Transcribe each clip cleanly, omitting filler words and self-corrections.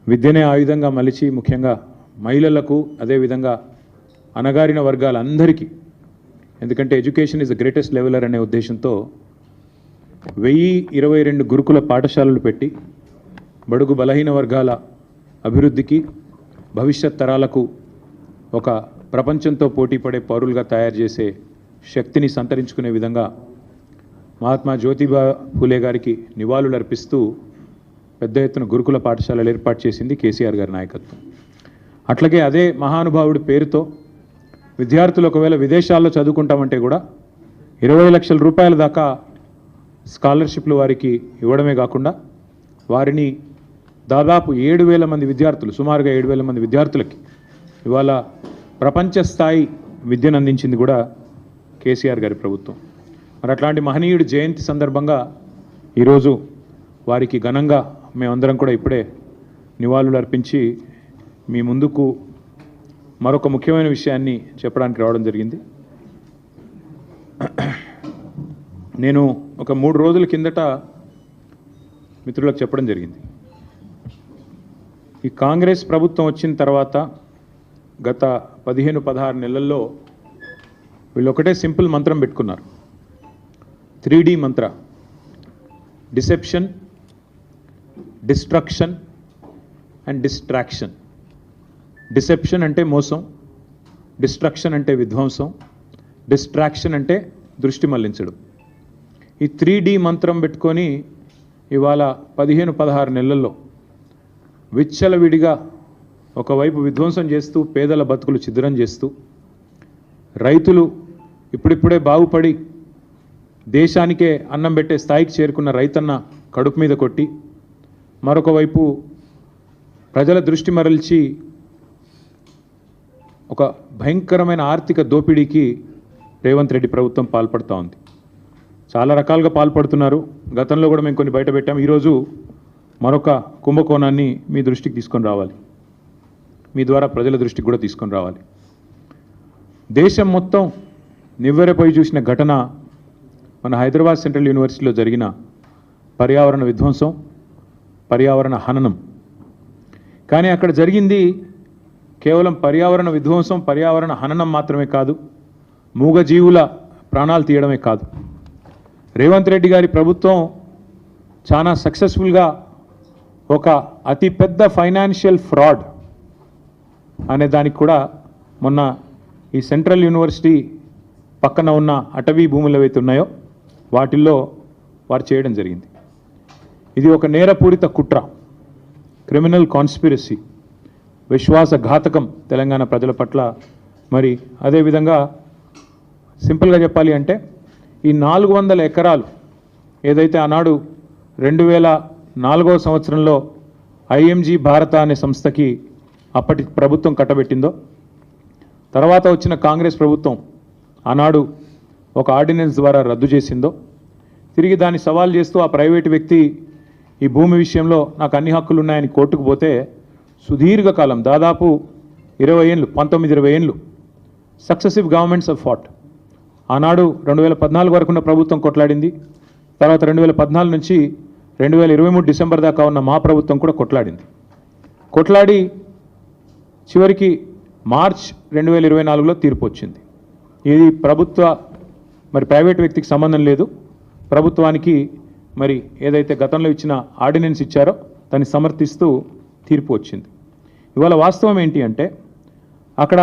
విద్యనే ఆయుధంగా మలిచి ముఖ్యంగా మహిళలకు అదేవిధంగా అణగారిన వర్గాలందరికీ, ఎందుకంటే education is the greatest leveller అనే ఉద్దేశంతో 1022 గురుకుల పాఠశాలలు పెట్టి బడుగు బలహీన వర్గాల అభివృద్ధికి, భవిష్యత్ తరాలకు ఒక ప్రపంచంతో పోటీపడే పౌరులుగా తయారు చేసే శక్తిని సంతరించుకునే విధంగా మహాత్మా జ్యోతిబా ఫూలే గారికి నివాళులు అర్పిస్తూ పెద్ద ఎత్తున గురుకుల పాఠశాలలు ఏర్పాటు చేసింది కేసీఆర్ గారి నాయకత్వం. అట్లాగే అదే మహానుభావుడి పేరుతో విద్యార్థులు ఒకవేళ విదేశాల్లో చదువుకుంటామంటే కూడా 20 లక్షల రూపాయల దాకా స్కాలర్షిప్లు వారికి ఇవ్వడమే కాకుండా వారిని దాదాపు 7,000 మంది విద్యార్థులు, సుమారుగా 7,000 మంది విద్యార్థులకి ఇవాళ ప్రపంచ స్థాయి విద్యను అందించింది కూడా కేసీఆర్ గారి ప్రభుత్వం. మరి అట్లాంటి మహనీయుడి జయంతి సందర్భంగా ఈరోజు వారికి ఘనంగా మేమందరం కూడా ఇప్పుడే నివాళులు అర్పించి మీ ముందుకు మరొక ముఖ్యమైన విషయాన్ని చెప్పడానికి రావడం జరిగింది. నేను ఒక 3 రోజుల కిందట మిత్రులకు చెప్పడం జరిగింది. ఈ కాంగ్రెస్ ప్రభుత్వం వచ్చిన తర్వాత గత 15-16 నెలల్లో వీళ్ళు ఒకటే సింపుల్ మంత్రం పెట్టుకున్నారు. 3D Mantra: deception, destruction and distraction. Deception అంటే మోసం, డిస్ట్రక్షన్ అంటే విధ్వంసం, డిస్ట్రాక్షన్ అంటే దృష్టి మళ్లించడం. ఈ 3D మంత్రం పెట్టుకొని ఇవాళ 15-16 నెలల్లో విచ్చలవిడిగా ఒకవైపు విధ్వంసం చేస్తూ, పేదల బతుకులు ఛిద్రం చేస్తూ, రైతులు ఇప్పుడిప్పుడే బాగుపడి దేశానికే అన్నం పెట్టే స్థాయికి చేరుకున్న రైతన్న కడుపు మీద కొట్టి, మరొక వైపు ప్రజల దృష్టి మరల్చి ఒక భయంకరమైన ఆర్థిక దోపిడీకి రేవంత్ రెడ్డి ప్రభుత్వం పాల్పడుతూ ఉంది. చాలా రకాలుగా పాల్పడుతున్నారు. గతంలో కూడా మేము కొన్ని బయట పెట్టాము. ఈరోజు మరొక కుంభకోణాన్ని మీ దృష్టికి తీసుకొని రావాలి, మీ ద్వారా ప్రజల దృష్టికి కూడా తీసుకొని రావాలి. దేశం మొత్తం నివ్వెరపోయి చూసిన ఘటన మన హైదరాబాద్ సెంట్రల్ యూనివర్సిటీలో జరిగిన పర్యావరణ విధ్వంసం, పర్యావరణ హననం. కానీ అక్కడ జరిగింది కేవలం పర్యావరణ విధ్వంసం, పర్యావరణ హననం మాత్రమే కాదు, మూగజీవుల ప్రాణాలు తీయడమే కాదు. రేవంత్ రెడ్డి గారి ప్రభుత్వం చాలా సక్సెస్ఫుల్గా ఒక అతిపెద్ద ఫైనాన్షియల్ ఫ్రాడ్ అనే దానికి కూడా మొన్న ఈ సెంట్రల్ యూనివర్సిటీ పక్కన ఉన్న అటవీ భూములు ఏవైతే ఉన్నాయో వాటిల్లో వారు చేయడం జరిగింది. ఇది ఒక నేరపూరిత కుట్ర, క్రిమినల్ కాన్స్పిరసీ, విశ్వాసఘాతకం తెలంగాణ ప్రజల పట్ల. మరి అదేవిధంగా సింపుల్గా చెప్పాలి అంటే ఈ 400 ఎకరాలు ఏదైతే ఆనాడు 2004వ సంవత్సరంలో ఐఎంజీ భారత అనే సంస్థకి అప్పటి ప్రభుత్వం కట్టబెట్టిందో, తర్వాత వచ్చిన కాంగ్రెస్ ప్రభుత్వం ఆనాడు ఒక ఆర్డినెన్స్ ద్వారా రద్దు చేసిందో, తిరిగి దాన్ని సవాల్ చేస్తూ ఆ ప్రైవేటు వ్యక్తి ఈ భూమి విషయంలో నాకు అన్ని హక్కులు ఉన్నాయని కోర్టుకు పోతే సుదీర్ఘకాలం, దాదాపు 20 ఏళ్ళు, 19-20 ఏళ్ళు సక్సెసివ్ గవర్నమెంట్స్ ఆఫ్ ఫాట్. ఆనాడు 2014 వరకు ఉన్న ప్రభుత్వం కొట్లాడింది. తర్వాత 2014 నుంచి 2023 డిసెంబర్ దాకా ఉన్న మా ప్రభుత్వం కూడా కొట్లాడి చివరికి మార్చ్ 2024లో తీర్పు వచ్చింది. ఇది ప్రభుత్వ మరి ప్రైవేట్ వ్యక్తికి సంబంధం లేదు, ప్రభుత్వానికి మరి ఏదైతే గతంలో ఇచ్చిన ఆర్డినెన్స్ ఇచ్చారో దాన్ని సమర్థిస్తూ తీర్పు వచ్చింది. ఇవాళ వాస్తవం ఏంటి అంటే అక్కడ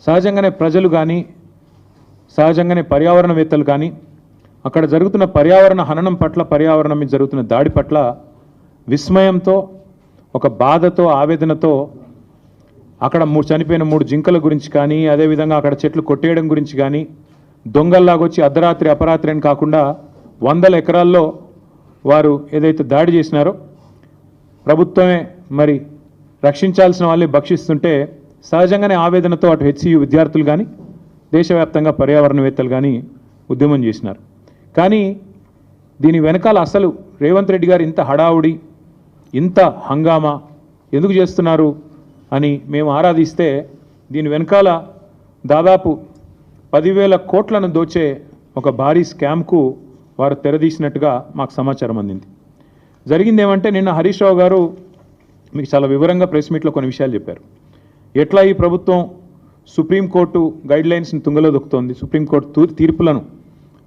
సహజంగానే ప్రజలు కానీ, సహజంగానే పర్యావరణవేత్తలు కానీ అక్కడ జరుగుతున్న పర్యావరణ హననం పట్ల, పర్యావరణం మీద జరుగుతున్న దాడి పట్ల విస్మయంతో, ఒక బాధతో, ఆవేదనతో అక్కడ చనిపోయిన 3 జింకల గురించి కానీ, అదేవిధంగా అక్కడ చెట్లు కొట్టేయడం గురించి కానీ, దొంగల్లాగొచ్చి అర్ధరాత్రి అపరాత్రి అని కాకుండా 100 ఎకరాల్లో వారు ఏదైతే దాడి చేసినారో ప్రభుత్వమే మరి రక్షించాల్సిన వాళ్ళే భక్షిస్తుంటే సహజంగానే ఆవేదనతో అటు హెచ్సియు విద్యార్థులు కానీ, దేశవ్యాప్తంగా పర్యావరణవేత్తలు కానీ ఉద్యమం చేసినారు. కానీ దీని వెనకాల అసలు రేవంత్ రెడ్డి గారు ఇంత హడావుడి, ఇంత హంగామా ఎందుకు చేస్తున్నారు అని మేము ఆరాధిస్తే దీని వెనకాల దాదాపు 10,000 కోట్లను దోచే ఒక భారీ స్కామ్కు వారు తెరదీసినట్టుగా మాకు సమాచారం అందింది. జరిగింది ఏమంటే నిన్న హరీష్ రావు గారు మీకు చాలా వివరంగా ప్రెస్ మీట్లో కొన్ని విషయాలు చెప్పారు. ఎట్లా ఈ ప్రభుత్వం సుప్రీంకోర్టు గైడ్లైన్స్ని తుంగలో దొక్కుతోంది, సుప్రీంకోర్టు తీర్పులను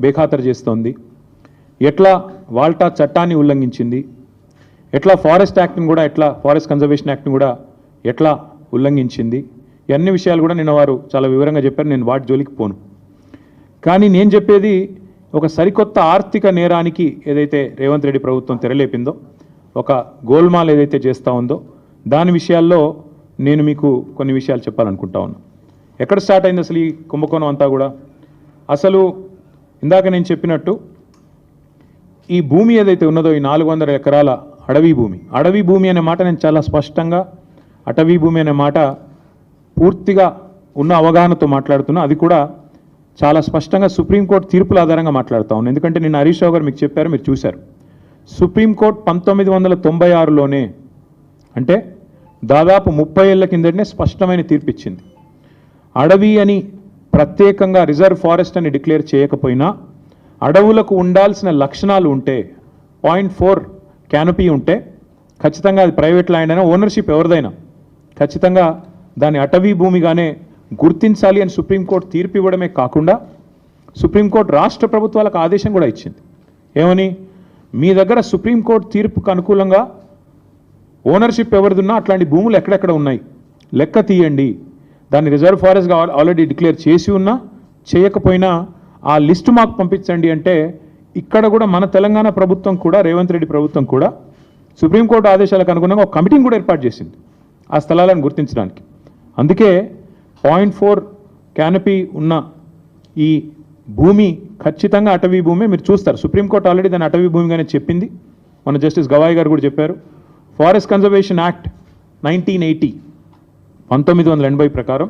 బేఖాతరు చేస్తోంది, ఎట్లా వాల్టా చట్టాన్ని ఉల్లంఘించింది, ఎట్లా ఫారెస్ట్ యాక్ట్ని కూడా ఫారెస్ట్ కన్జర్వేషన్ యాక్ట్ని కూడా ఎట్లా ఉల్లంఘించింది, ఈ అన్ని విషయాలు కూడా నిన్న వారు చాలా వివరంగా చెప్పారు. నేను వాటి జోలికి పోను. కానీ నేను చెప్పేది ఒక సరికొత్త ఆర్థిక నేరానికి ఏదైతే రేవంత్ రెడ్డి ప్రభుత్వం తెరలేపిందో, ఒక గోల్మాల్ ఏదైతే చేస్తూ ఉందో దాని విషయాల్లో నేను మీకు కొన్ని విషయాలు చెప్పాలనుకుంటా ఉన్నా. ఎక్కడ స్టార్ట్ అయింది అసలు ఈ కుంభకోణం అంతా కూడా? అసలు ఇందాక నేను చెప్పినట్టు ఈ భూమి ఏదైతే ఉన్నదో, ఈ 400 ఎకరాల అడవి భూమి అనే మాట నేను చాలా స్పష్టంగా, అటవీ భూమి అనే మాట పూర్తిగా ఉన్న అవగాహనతో మాట్లాడుతున్నా. అది కూడా చాలా స్పష్టంగా సుప్రీంకోర్టు తీర్పుల ఆధారంగా మాట్లాడుతూ ఉన్నాను. ఎందుకంటే నిన్న హరీష్ రావు గారు మీకు చెప్పారు, మీరు చూశారు. సుప్రీంకోర్టు 1996లోనే, అంటే దాదాపు 30 ఏళ్ల కిందటనే స్పష్టమైన తీర్పు ఇచ్చింది. అడవి అని ప్రత్యేకంగా రిజర్వ్ ఫారెస్ట్ అని డిక్లేర్ చేయకపోయినా అడవులకు ఉండాల్సిన లక్షణాలు ఉంటే, 0.4 క్యానపీ ఉంటే ఖచ్చితంగా అది ప్రైవేట్ ల్యాండ్ అయినా, ఓనర్షిప్ ఎవరిదైనా ఖచ్చితంగా దాన్ని అటవీ భూమిగానే గుర్తించాలి అని సుప్రీంకోర్టు తీర్పు ఇవ్వడమే కాకుండా సుప్రీంకోర్టు రాష్ట్ర ప్రభుత్వాలకు ఆదేశం కూడా ఇచ్చింది. ఏమని? మీ దగ్గర సుప్రీంకోర్టు తీర్పుకు అనుకూలంగా ఓనర్షిప్ ఎవరిదున్నా అట్లాంటి భూములు ఎక్కడెక్కడ ఉన్నాయి లెక్క తీయండి, దాన్ని రిజర్వ్ ఫారెస్ట్గా ఆల్రెడీ డిక్లేర్ చేసి ఉన్నా చేయకపోయినా ఆ లిస్టు మాకు పంపించండి అంటే, ఇక్కడ కూడా మన తెలంగాణ ప్రభుత్వం కూడా, రేవంత్ రెడ్డి ప్రభుత్వం కూడా సుప్రీంకోర్టు ఆదేశాలకు అనుగుణంగా ఒక కమిటీని కూడా ఏర్పాటు చేసింది ఆ స్థలాలను గుర్తించడానికి. అందుకే 0.4 క్యానపీ ఉన్న ఈ భూమి ఖచ్చితంగా అటవీ భూమి. మీరు చూస్తారు, సుప్రీంకోర్టు ఆల్రెడీ దాన్ని అటవీ భూమిగానే చెప్పింది. మన జస్టిస్ గవాయ్ గారు కూడా చెప్పారు. ఫారెస్ట్ కన్జర్వేషన్ యాక్ట్ 1980 ప్రకారం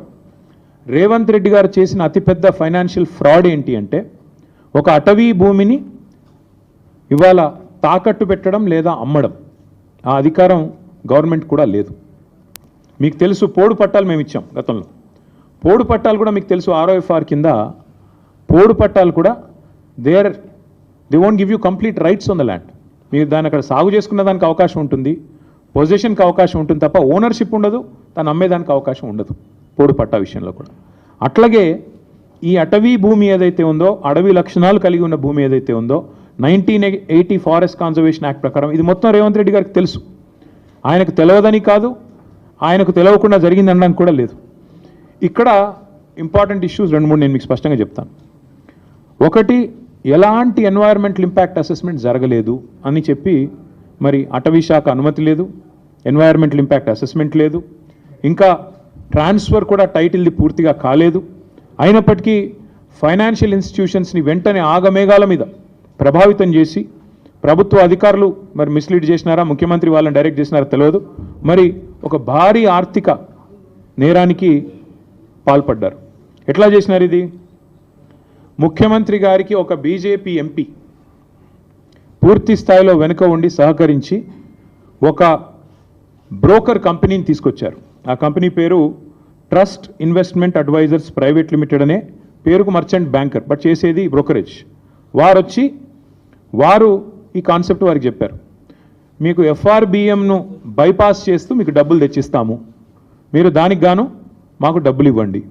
రేవంత్ రెడ్డి గారు చేసిన అతిపెద్ద ఫైనాన్షియల్ ఫ్రాడ్ ఏంటి అంటే, ఒక అటవీ భూమిని ఇవాళ తాకట్టు పెట్టడం లేదా అమ్మడం, ఆ అధికారం గవర్నమెంట్ కూడా లేదు. మీకు తెలుసు, పోడు పట్టాలు మేము ఇచ్చాం గతంలో. పోడు పట్టాలు కూడా మీకు తెలుసు, ROFR కింద పోడు పట్టాలు కూడా they won't give you complete rights on the land. మీరు దాన్ని అక్కడ సాగు చేసుకునే దానికి అవకాశం ఉంటుంది, పొజిషన్కి అవకాశం ఉంటుంది తప్ప ఓనర్షిప్ ఉండదు, దాన్ని అమ్మేదానికి అవకాశం ఉండదు పోడు పట్టా విషయంలో కూడా. అట్లాగే ఈ అటవీ భూమి ఏదైతే ఉందో, అడవి లక్షణాలు కలిగి ఉన్న భూమి ఏదైతే ఉందో, 1980 ఫారెస్ట్ కన్జర్వేషన్ యాక్ట్ ప్రకారం ఇది మొత్తం రేవంత్ రెడ్డి గారికి తెలుసు. ఆయనకు తెలియదని కాదు, ఆయనకు తెలియకుండా జరిగింది అనడానికి కూడా లేదు. ఇక్కడ ఇంపార్టెంట్ ఇష్యూస్ 2-3 నేను మీకు స్పష్టంగా చెప్తాను. ఒకటి, ఎలాంటి ఎన్వైర్మెంటల్ ఇంపాక్ట్ అసెస్మెంట్ జరగలేదు అని చెప్పి మరి అటవీ శాఖ అనుమతి లేదు, ఎన్వైర్మెంటల్ ఇంపాక్ట్ అసెస్మెంట్ లేదు, ఇంకా ట్రాన్స్ఫర్ కూడా టైటిల్ది పూర్తిగా కాలేదు. అయినప్పటికీ ఫైనాన్షియల్ ఇన్స్టిట్యూషన్స్ని వెంటనే ఆగమేఘాల మీద ప్రభావితం చేసి ప్రభుత్వ అధికారులు మరి మిస్లీడ్ చేసినారా, ముఖ్యమంత్రి వాళ్ళని డైరెక్ట్ చేసినారా తెలియదు, మరి ఒక భారీ ఆర్థిక నేరానికి పాల్పడ్డారు. ఎట్లా చేసినారు ఇది? ముఖ్యమంత్రి గారికి ఒక బీజేపీ ఎంపీ పూర్తి స్థాయిలో వెనుక ఉండి సహకరించి ఒక బ్రోకర్ కంపెనీని తీసుకొచ్చారు. ఆ కంపెనీ పేరు trust investment advisors private limited అనే పేరుకు మర్చెంట్ బ్యాంకర్, బట్ చేసేది బ్రోకరేజ్. వారు ఈ కాన్సెప్ట్ వారికి చెప్పారు, మీకు FRBMను బైపాస్ చేస్తూ మీకు డబ్బులు తెచ్చిస్తాము, మీరు దానికి గాను మాకు డబ్బులు ఇవ్వండి,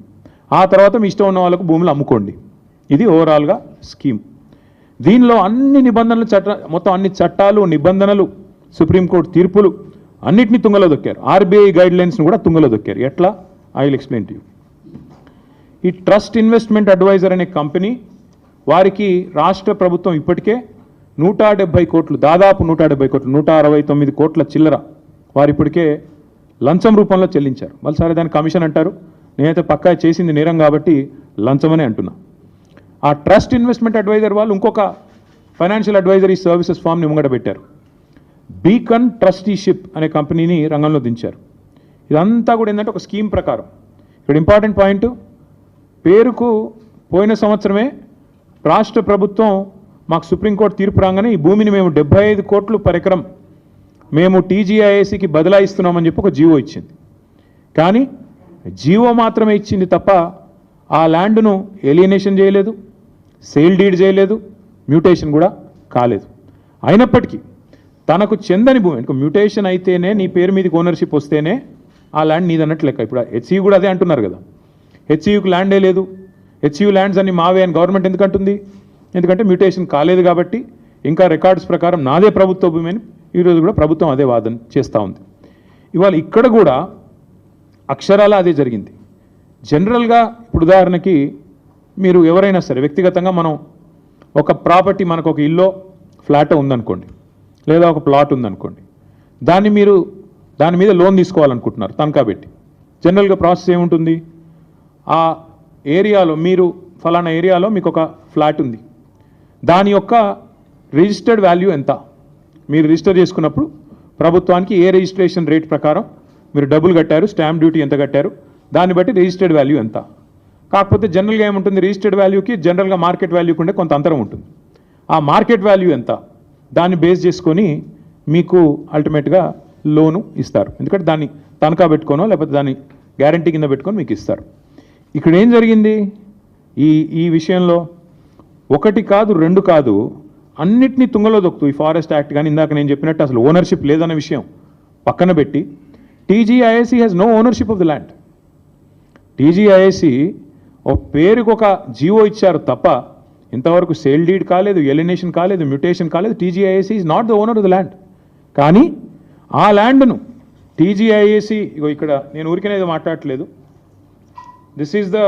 ఆ తర్వాత మీ ఇష్టం ఉన్న వాళ్ళకు భూములు అమ్ముకోండి. ఇది ఓవరాల్గా స్కీమ్. దీనిలో అన్ని నిబంధనలు మొత్తం అన్ని చట్టాలు, నిబంధనలు, సుప్రీంకోర్టు తీర్పులు అన్నిటినీ తుంగలో దొక్కారు. RBI గైడ్లైన్స్ని కూడా తుంగలో దొక్కారు. ఎట్లా? I will explain to you. ఈ ట్రస్ట్ ఇన్వెస్ట్మెంట్ అడ్వైజర్ అనే కంపెనీ వారికి రాష్ట్ర ప్రభుత్వం ఇప్పటికే 170 కోట్లు, దాదాపు 170 కోట్లు, 169 కోట్ల చిల్లర వారు ఇప్పటికే లంచం రూపంలో చెల్లించారు. మళ్ళీ సరే దాని కమిషన్ అంటారు, నేనైతే పక్కా చేసింది నేరం కాబట్టి లంచమనే అంటున్నా. ఆ ట్రస్ట్ ఇన్వెస్ట్మెంట్ అడ్వైజర్ వాళ్ళు ఇంకొక ఫైనాన్షియల్ అడ్వైజరీ సర్వీసెస్ ఫామ్ని ముంగట పెట్టారు. బీకన్ ట్రస్టీషిప్ అనే కంపెనీని రంగంలో దించారు. ఇదంతా కూడా ఏంటంటే ఒక స్కీమ్ ప్రకారం. ఇక్కడ ఇంపార్టెంట్ పాయింట్, పేరుకు పోయిన సంవత్సరమే రాష్ట్ర ప్రభుత్వం మాకు సుప్రీంకోర్టు తీర్పు రాగానే ఈ భూమిని మేము 75 కోట్లు పర్ ఎకరం మేము TGIACకి బదలాయిస్తున్నామని చెప్పి ఒక జీవో ఇచ్చింది. కానీ జీవో మాత్రమే ఇచ్చింది తప్ప ఆ ల్యాండ్ను ఎలియనేషన్ చేయలేదు, సేల్ డీడ్ చేయలేదు, మ్యూటేషన్ కూడా కాలేదు. అయినప్పటికీ తనకు చెందని భూమి, ఇంకా మ్యూటేషన్ అయితేనే నీ పేరు మీదకి ఓనర్షిప్ వస్తేనే ఆ ల్యాండ్ నీదన్నట్టు లెక్క. ఇప్పుడు హెచ్సియు కూడా అదే అంటున్నారు కదా, హెచ్సియుకి ల్యాండే లేదు, హెచ్సియు ల్యాండ్స్ అన్ని మావే అని గవర్నమెంట్ ఎందుకు అంటుంది? ఎందుకంటే మ్యూటేషన్ కాలేదు కాబట్టి ఇంకా రికార్డ్స్ ప్రకారం నాదే ప్రభుత్వ భూమి అని ఈరోజు కూడా ప్రభుత్వం అదే వాదన చేస్తూ ఉంది. ఇవాళ ఇక్కడ కూడా అక్షరాల అదే జరిగింది. జనరల్గా ఇప్పుడు ఉదాహరణకి మీరు ఎవరైనా సరే వ్యక్తిగతంగా మనం ఒక ప్రాపర్టీ, మనకు ఒక ఇల్లు ఫ్లాట్ ఉందనుకోండి, లేదా ఒక ప్లాట్ ఉందనుకోండి, దాని మీద లోన్ తీసుకోవాలనుకుంటున్నారు తనఖా పెట్టి. జనరల్గా ప్రాసెస్ ఏముంటుంది? ఆ ఏరియాలో మీరు ఫలానా ఏరియాలో మీకు ఒక ఫ్లాట్ ఉంది, దాని యొక్క రిజిస్టర్డ్ వాల్యూ ఎంత, మీరు రిజిస్టర్ చేసుకున్నప్పుడు ప్రభుత్వానికి ఏ రిజిస్ట్రేషన్ రేట్ ప్రకారం మీరు డబ్బులు కట్టారు, స్టాంప్ డ్యూటీ ఎంత కట్టారు, దాన్ని బట్టి రిజిస్టర్డ్ వాల్యూ ఎంత. కాకపోతే జనరల్గా ఏముంటుంది, రిజిస్టర్డ్ వాల్యూకి జనరల్గా మార్కెట్ వాల్యూకి ఉండే కొంత అంతరం ఉంటుంది. ఆ మార్కెట్ వాల్యూ ఎంత, దాన్ని బేస్ చేసుకొని మీకు అల్టిమేట్గా లోను ఇస్తారు. ఎందుకంటే దాన్ని తనఖా పెట్టుకోనో లేకపోతే దాన్ని గ్యారంటీ కింద పెట్టుకొని మీకు ఇస్తారు. ఇక్కడ ఏం జరిగింది ఈ విషయంలో? ఒకటి కాదు, రెండు కాదు, అన్నిటినీ తుంగలో దొక్కుతూ ఈ ఫారెస్ట్ యాక్ట్ కానీ ఇందాక నేను చెప్పినట్టు అసలు ఓనర్షిప్ లేదన్న విషయం పక్కన పెట్టి TGIAC has no ownership of the land. TGIAC ఓ పేరుకు ఒక జీవో ఇచ్చారు తప్ప ఇంతవరకు సేల్ డీడ్ కాలేదు, ఎలినేషన్ కాలేదు, మ్యూటేషన్ కాలేదు. TGIAC is not the owner of the land. కానీ ఆ ల్యాండ్ను టీజీఐఏసీ, ఇక్కడ నేను ఊరికనేది మాట్లాడట్లేదు, this is the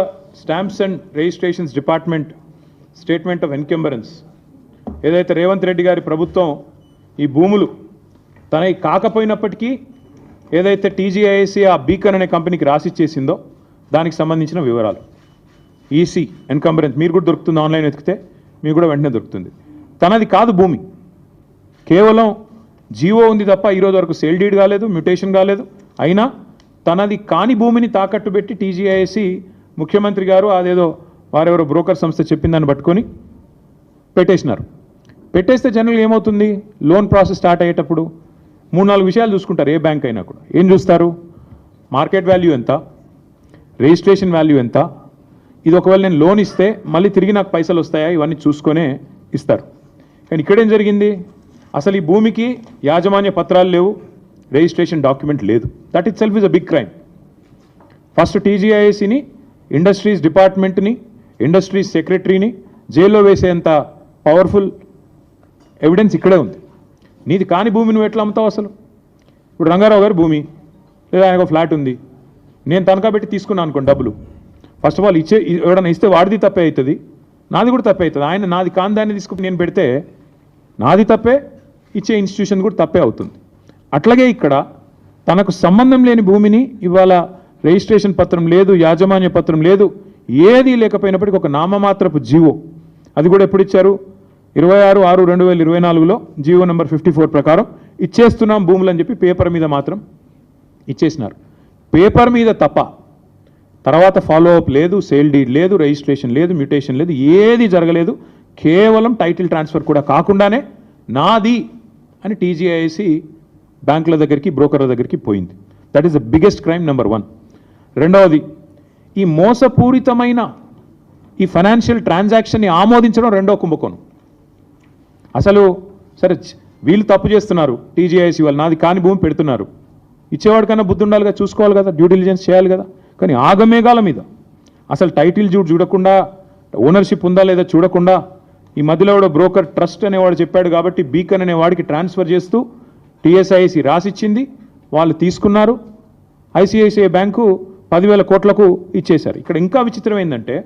stamps and registrations department statement of encumbrance. ఏదైతే రేవంత్ రెడ్డి గారి ప్రభుత్వం ఈ భూములు తనవి కాకపోయినప్పటికీ ఏదైతే టీజీఐఏసీ ఆ బీకన్ అనే కంపెనీకి రాసిచ్చేసిందో దానికి సంబంధించిన వివరాలు. ఈసీ ఎన్కంబరెన్స్ మీరు కూడా దొరుకుతుంది, ఆన్లైన్ వెతికితే మీకు కూడా వెంటనే దొరుకుతుంది. తనది కాదు భూమి, కేవలం జీవో ఉంది తప్ప ఈరోజు వరకు సేల్ డీడ్ కాలేదు, మ్యూటేషన్ కాలేదు. అయినా తనది కాని భూమిని తాకట్టు పెట్టి టీజీఐఏసీ ముఖ్యమంత్రి గారు అదేదో వారెవరో బ్రోకర్ సంస్థ చెప్పిందని పట్టుకొని పెట్టేసినారు. పెట్టేస్తే జనరల్గా ఏమవుతుంది, లోన్ ప్రాసెస్ స్టార్ట్ అయ్యేటప్పుడు 3-4 విషయాలు చూసుకుంటారు. ఏ బ్యాంక్ అయినా కూడా ఏం చూస్తారు? మార్కెట్ వాల్యూ ఎంత, రిజిస్ట్రేషన్ వాల్యూ ఎంత, ఇది ఒకవేళ నేను లోన్ ఇస్తే మళ్ళీ తిరిగి నాకు పైసలు వస్తాయా, ఇవన్నీ చూసుకొనే ఇస్తారు. కానీ ఇక్కడేం జరిగింది, అసలు ఈ భూమికి యాజమాన్య పత్రాలు లేవు, రిజిస్ట్రేషన్ డాక్యుమెంట్ లేదు. That itself is a big crime. First టీజీఐఏసీని, ఇండస్ట్రీస్ డిపార్ట్మెంట్ని, ఇండస్ట్రీస్ సెక్రటరీని జైల్లో వేసేంత పవర్ఫుల్ ఎవిడెన్స్ ఇక్కడే ఉంది. నీది కాని భూమి నువ్వు ఎట్లా అమ్ముతావు అసలు? ఇప్పుడు రంగారావు గారి భూమి లేదా ఆయనకు ఫ్లాట్ ఉంది, నేను తనఖా పెట్టి తీసుకున్నాను అనుకోండి డబ్బులు. ఫస్ట్ ఆఫ్ ఆల్ ఎవడన్నా ఇస్తే వాడిది తప్పే అవుతుంది, నాది కూడా తప్పే అవుతుంది. ఆయన నాది కాని దాన్ని తీసుకుని నేను పెడితే నాది తప్పే, ఇచ్చే ఇన్స్టిట్యూషన్ కూడా తప్పే అవుతుంది. అట్లాగే ఇక్కడ తనకు సంబంధం లేని భూమిని ఇవాళ రిజిస్ట్రేషన్ పత్రం లేదు, యాజమాన్య పత్రం లేదు, ఏది లేకపోయినప్పటికీ ఒక నామమాత్రపు జీవో, అది కూడా ఎప్పుడు ఇచ్చారు? 26/6/2024లో జీవో నెంబర్ 54 ప్రకారం ఇచ్చేస్తున్నాం భూములు అని చెప్పి పేపర్ మీద మాత్రం ఇచ్చేసినారు. పేపర్ మీద తప్ప తర్వాత ఫాలో అప్ లేదు, సేల్ డీడ్ లేదు, రిజిస్ట్రేషన్ లేదు, మ్యూటేషన్ లేదు, ఏది జరగలేదు. కేవలం టైటిల్ ట్రాన్స్ఫర్ కూడా కాకుండానే నాది అని టీజీఐఏసీ బ్యాంకుల దగ్గరికి, బ్రోకర్ల దగ్గరికి పోయింది. That is the biggest crime number 1. రెండవది, ఈ మోసపూరితమైన ఈ ఫైనాన్షియల్ ట్రాన్సాక్షన్ని ఆమోదించడం రెండో కుంభకోణం. అసలు సరే వీళ్ళు తప్పు చేస్తున్నారు, టీజీఐఏసీ వాళ్ళు నాది కాని భూమి పెడుతున్నారు, ఇచ్చేవాడికన్నా బుద్ధి ఉండాలిగా, చూసుకోవాలి కదా, డ్యూ డిలిజెన్స్ చేయాలి కదా. కానీ ఆగమేఘాల మీద అసలు టైటిల్ చూడకుండా, ఓనర్షిప్ ఉందా లేదా చూడకుండా, ఈ మధ్యలో కూడా బ్రోకర్ ట్రస్ట్ అనేవాడు చెప్పాడు కాబట్టి బీకన్ అనే వాడికి ట్రాన్స్ఫర్ చేస్తూ టీఎస్ఐఏసీ రాసిచ్చింది, వాళ్ళు తీసుకున్నారు, ఐసిఐసిఐ బ్యాంకు 10,000 కోట్లకు ఇచ్చేశారు. ఇక్కడ ఇంకా విచిత్రం ఏంటంటే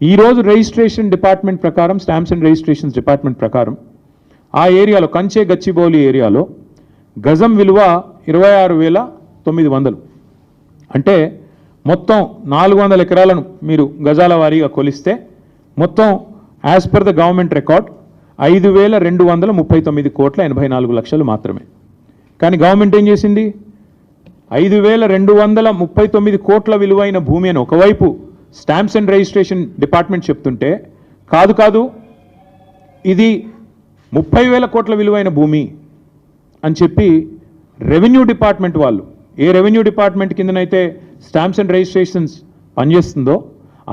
ఈరోజు రిజిస్ట్రేషన్ డిపార్ట్మెంట్ ప్రకారం, స్టాంప్స్ అండ్ రిజిస్ట్రేషన్స్ డిపార్ట్మెంట్ ప్రకారం ఆ ఏరియాలో కంచే గచ్చిబౌలి ఏరియాలో గజం విలువ 26,900. అంటే మొత్తం 400 ఎకరాలను మీరు గజాల వారీగా కొలిస్తే మొత్తం as per the government record 5,239 కోట్ల 84 లక్షలు మాత్రమే. కానీ గవర్నమెంట్ ఏం చేసింది, 5,239 కోట్ల విలువైన భూమి అని ఒకవైపు స్టాంప్స్ అండ్ రిజిస్ట్రేషన్ డిపార్ట్మెంట్ చెప్తుంటే, కాదు ఇది 30,000 కోట్ల విలువైన భూమి అని చెప్పి రెవెన్యూ డిపార్ట్మెంట్ వాళ్ళు, ఏ రెవెన్యూ డిపార్ట్మెంట్ కిందనైతే స్టాంప్స్ అండ్ రిజిస్ట్రేషన్స్ పనిచేస్తుందో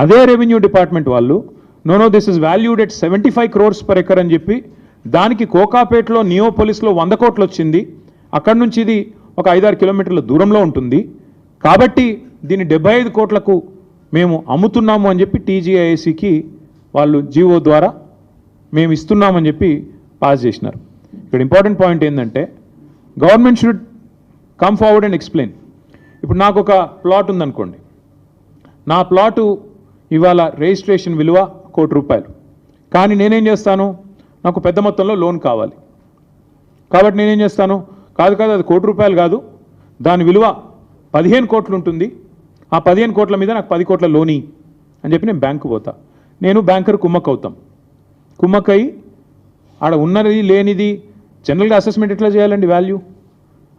అదే రెవెన్యూ డిపార్ట్మెంట్ వాళ్ళు know this is valued at 75 crores per acre అని చెప్పి దానికి కోకాపేటలో నియోపోలిస్లో 100 కోట్లు వచ్చింది. అక్కడి నుంచి ఇది ఒక 5-6 కిలోమీటర్ల దూరంలో ఉంటుంది. కాబట్టి దీన్ని 75 కోట్లకు మేము అమ్ముతున్నాము అని చెప్పి టీజీఐఏసీకి వాళ్ళు జీవో ద్వారా మేము ఇస్తున్నామని చెప్పి పాస్ చేసినారు. ఇక్కడ ఇంపార్టెంట్ పాయింట్ ఏంటంటే government should come forward and explain. ఇప్పుడు నాకు ఒక ప్లాట్ ఉందనుకోండి, నా ప్లాటు ఇవాళ రిజిస్ట్రేషన్ విలువ ₹1 కోటి. కానీ నేనేం చేస్తాను, నాకు పెద్ద మొత్తంలో లోన్ కావాలి. కాబట్టి నేనేం చేస్తాను, కాదు అది ₹1 కోటి కాదు, దాని విలువ 15 కోట్లు ఉంటుంది, ఆ 15 కోట్ల మీద నాకు 10 కోట్ల లోని అని చెప్పి నేను బ్యాంకు పోతా. నేను బ్యాంకర్ కుమ్మక్ అవుతాం. కుమ్మక్కయి ఆడ ఉన్నది లేనిది జనరల్గా అసెస్మెంట్ ఎట్లా చేయాలండి? వాల్యూ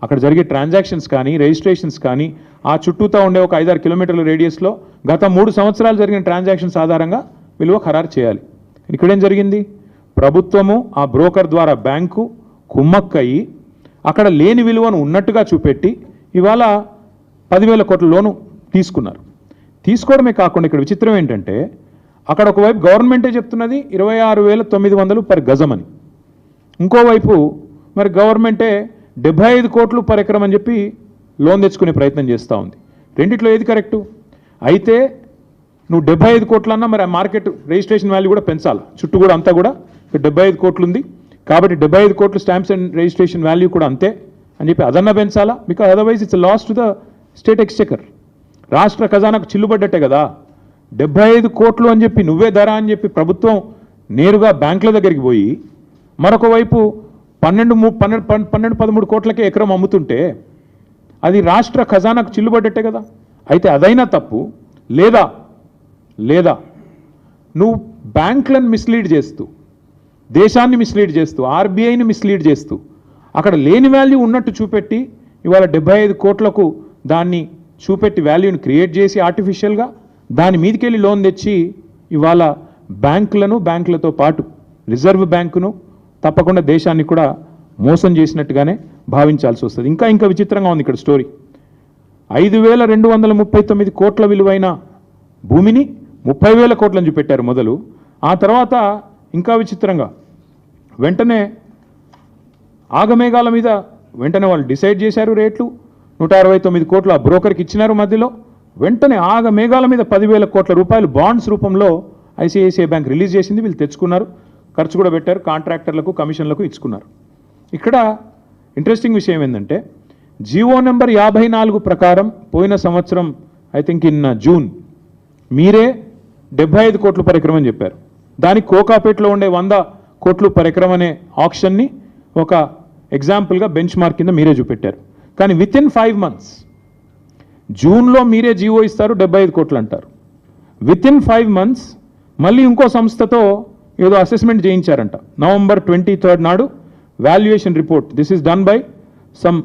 అక్కడ జరిగే ట్రాన్సాక్షన్స్ కానీ రిజిస్ట్రేషన్స్ కానీ ఆ చుట్టూతో ఉండే ఒక 5-6 కిలోమీటర్ల రేడియస్లో గత 3 సంవత్సరాలు జరిగిన ట్రాన్సాక్షన్స్ ఆధారంగా విలువ ఖరారు చేయాలి. ఇక్కడేం జరిగింది, ప్రభుత్వము ఆ బ్రోకర్ ద్వారా బ్యాంకు కుమ్మక్కయి అక్కడ లేని విలువను ఉన్నట్టుగా చూపెట్టి ఇవాళ 10,000 కోట్ల లోను తీసుకున్నారు. తీసుకోవడమే కాకుండా ఇక్కడ విచిత్రం ఏంటంటే అక్కడ ఒకవైపు గవర్నమెంటే చెప్తున్నది 26,900 పర్ గజం అని, ఇంకోవైపు మరి గవర్నమెంటే 75 కోట్లు పర్ ఎకరం అని చెప్పి లోన్ తెచ్చుకునే ప్రయత్నం చేస్తూ ఉంది. రెండిట్లో ఏది కరెక్టు? అయితే నువ్వు 75 కోట్లన్నా మరి ఆ మార్కెట్ రిజిస్ట్రేషన్ వాల్యూ కూడా పెంచాలి. చుట్టూ కూడా అంతా కూడా 75 కోట్లు ఉంది కాబట్టి 75 కోట్లు స్టాంప్స్ అండ్ రిజిస్ట్రేషన్ వాల్యూ కూడా అంతే అని చెప్పి అదన్నా పెంచాలా. Because otherwise it's loss to the state exchequer. రాష్ట్ర ఖజానాకు చిల్లుబడ్డట్టే కదా. 75 కోట్లు అని చెప్పి నువ్వే ధర అని చెప్పి ప్రభుత్వం నేరుగా బ్యాంకుల దగ్గరికి పోయి మరొక వైపు 12-13 కోట్లకే ఎకరం అమ్ముతుంటే అది రాష్ట్ర ఖజానాకు చిల్లుబడ్డట్టే కదా. అయితే అదైనా తప్పు. లేదా నువ్వు బ్యాంకులను మిస్లీడ్ చేస్తూ, దేశాన్ని మిస్లీడ్ చేస్తూ, ఆర్బీఐని మిస్లీడ్ చేస్తూ అక్కడ లేని వాల్యూ ఉన్నట్టు చూపెట్టి ఇవాళ 75 కోట్లకు దాన్ని చూపెట్టి వాల్యూని క్రియేట్ చేసి ఆర్టిఫిషియల్గా దాని మీదకెళ్ళి లోన్ తెచ్చి ఇవాళ బ్యాంకులతో పాటు రిజర్వ్ బ్యాంకును తప్పకుండా దేశాన్ని కూడా మోసం చేసినట్టుగానే భావించాల్సి వస్తుంది. ఇంకా విచిత్రంగా ఉంది ఇక్కడ స్టోరీ. 5,239 కోట్ల విలువైన భూమిని 30,000 కోట్లని చూపెట్టారు మొదలు. ఆ తర్వాత ఇంకా విచిత్రంగా వెంటనే ఆగమేఘాల మీద వెంటనే వాళ్ళు డిసైడ్ చేశారు రేట్లు. 169 కోట్లు ఆ బ్రోకర్కి ఇచ్చినారు. మధ్యలో వెంటనే ఆగమేఘాల మీద 10,000 కోట్ల రూపాయలు బాండ్స్ రూపంలో ఐసిఐసిఐ బ్యాంక్ రిలీజ్ చేసింది. వీళ్ళు తెచ్చుకున్నారు, ఖర్చు కూడా పెట్టారు, కాంట్రాక్టర్లకు కమిషన్లకు ఇచ్చుకున్నారు. ఇక్కడ ఇంట్రెస్టింగ్ విషయం ఏంటంటే జీవో నెంబర్ 54 ప్రకారం పోయిన సంవత్సరం ఐ థింక్ ఇన్ జూన్ మీరే 75 కోట్లు పర్ ఎకరం అని చెప్పారు. దానికి కోకాపేటలో ఉండే 100 కోట్లు పర్ ఎకరం అనే ఆప్షన్ని ఒక ఎగ్జాంపుల్గా బెంచ్ మార్క్ కింద మీరే చూపెట్టారు. కానీ విత్ ఇన్ 5 months జూన్లో మీరే జీవో ఇస్తారు, 75 కోట్లు అంటారు. విత్ ఇన్ 5 months మళ్ళీ ఇంకో సంస్థతో ఏదో అసెస్మెంట్ చేయించారంట. November 23 నాడు valuation report, this is done by some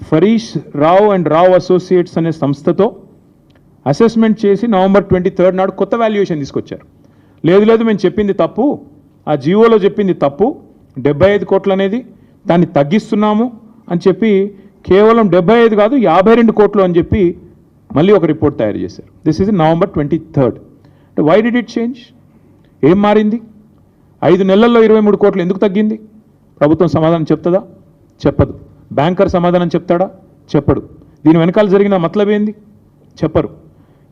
ఫరీష్ Rao and Rao associates అనే సంస్థతో అసెస్మెంట్ చేసి November 23 నాడు కొత్త వాల్యుయేషన్ తీసుకొచ్చారు. లేదు మేము చెప్పింది తప్పు, ఆ జీవోలో చెప్పింది తప్పు, 75 కోట్లు అనేది దాన్ని తగ్గిస్తున్నాము అని చెప్పి కేవలం 75 కాదు 52 కోట్లు అని చెప్పి మళ్ళీ ఒక రిపోర్ట్ తయారు చేశారు. This is November 23. Why did it change? ఏం మారింది? 5 నెలల్లో 23 కోట్లు ఎందుకు తగ్గింది? ప్రభుత్వం సమాధానం చెప్తుందా? చెప్పదు. బ్యాంకర్ సమాధానం చెప్తాడా? చెప్పడు. దీని వెనకాల జరిగిన మతలబ్ ఏంది? చెప్పరు.